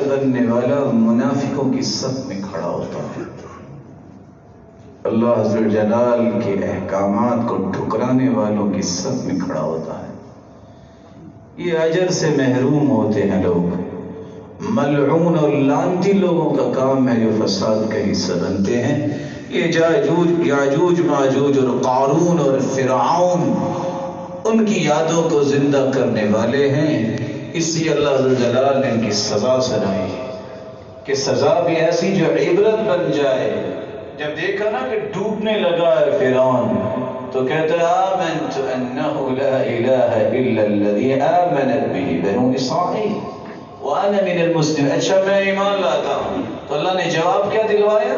بننے والا منافقوں کی صف میں کھڑا ہوتا ہے، اللہ عز و جلال کے احکامات کو ٹھکرانے والوں کی صف میں کھڑا ہوتا ہے۔ یہ اجر سے محروم ہوتے ہیں لوگ، ملعون اور لعنتی لوگوں کا کام ہے جو فساد کا حصہ بنتے ہیں۔ یہ یاجوج ماجوج اور قارون اور فرعون ان کی یادوں کو زندہ کرنے والے ہیں، اس لیے اللہ عز و جلال نے ان کی سزا سنائی کہ سزا بھی ایسی جو عبرت بن جائے۔ جب دیکھا نا کہ ڈوبنے لگا ہے فرعون تو کہتا ہے آمنت انہ لا الہ الا الذی آمنت به بنو اسرائیل وانا من المسلمین، اچھا میں ایمان لاتا ہوں۔ تو اللہ نے جواب کیا دلوایا؟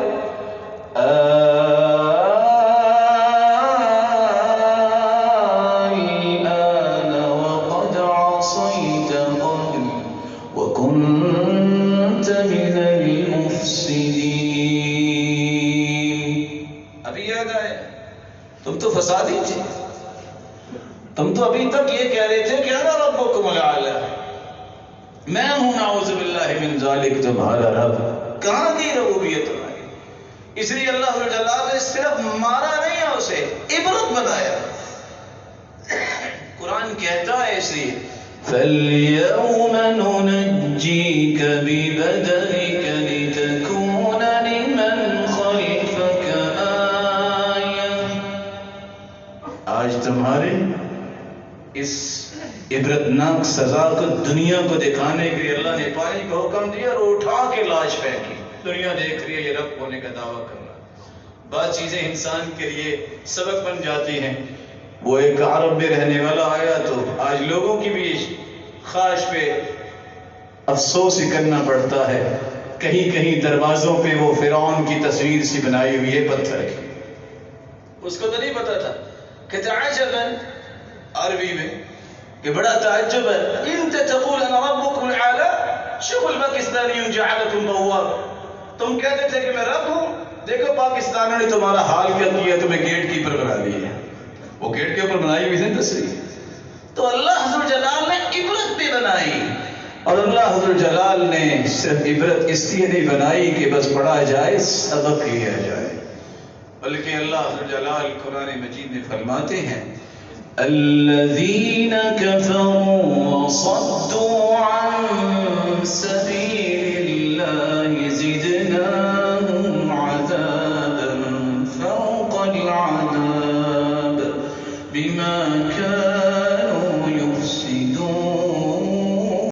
الآن وقد عصیت قبل وکنت من المفسدین۔ ابھی یاد آئے تم تو فسادی تھے، تم تو ابھی تک یہ کہہ رہے تھے کہ انا ربکم الاعلی، میں ہوں نعوذ باللہ من ذالک تمہارا رب۔ کہاں کی ربوبیت تمہاری؟ اس لیے اللہ جلال نے صرف مارا نہیں ہے، اسے عبرت بنایا۔ قرآن کہتا ہے اس لیے فَالْيَوْمَ نُنَجِّيكَ بِبَدَنِكَ لِتَكُونَ لِمَنْ خَلْفَكَ آیَةً۔ آج تمہارے اس عبرتناک سزا کو دنیا کو دکھانے کے لیے اللہ نے پانی کو حکم دیا اور اٹھا کے لاش پھینکی۔ دنیا دیکھ رہی ہے یہ رب ہونے کا دعویٰ کر رہا۔ بعض چیزیں انسان کے لیے سبق بن جاتی ہیں۔ وہ ایک عرب میں رہنے والا آیا تو آج لوگوں کی بھی خواہش پہ افسوس ہی کرنا پڑتا ہے، کہیں کہیں دروازوں پہ وہ فرعون کی تصویر سی بنائی ہوئی ہے پتھر کی۔ اس کو تو نہیں پتا تھا کہ تعجبا عربی میں کہ بڑا تعجب ہے، انت تقول انا ربکم الاعلی، شوف الپاکستانی جعلکم بواب، تم کہتے تھے کہ میں رب ہوں، دیکھو پاکستانیوں نے تمہارا حال کیا کیا، تمہیں گیٹ کیپر بنا دیا۔ وہ گیٹ کے اوپر بنائی ہوئی تھی تصویر، تو اللہ حضر جلال نے عبرت بھی بنائی، اور اللہ حضر جلال نے صرف عبرت اس لیے نہیں بنائی کہ بس پڑھا جائے سبق لیا جائے، بلکہ اللہ حضر جلال قرآن مجید میں فرماتے ہیں الذین کفروا وصدوا عن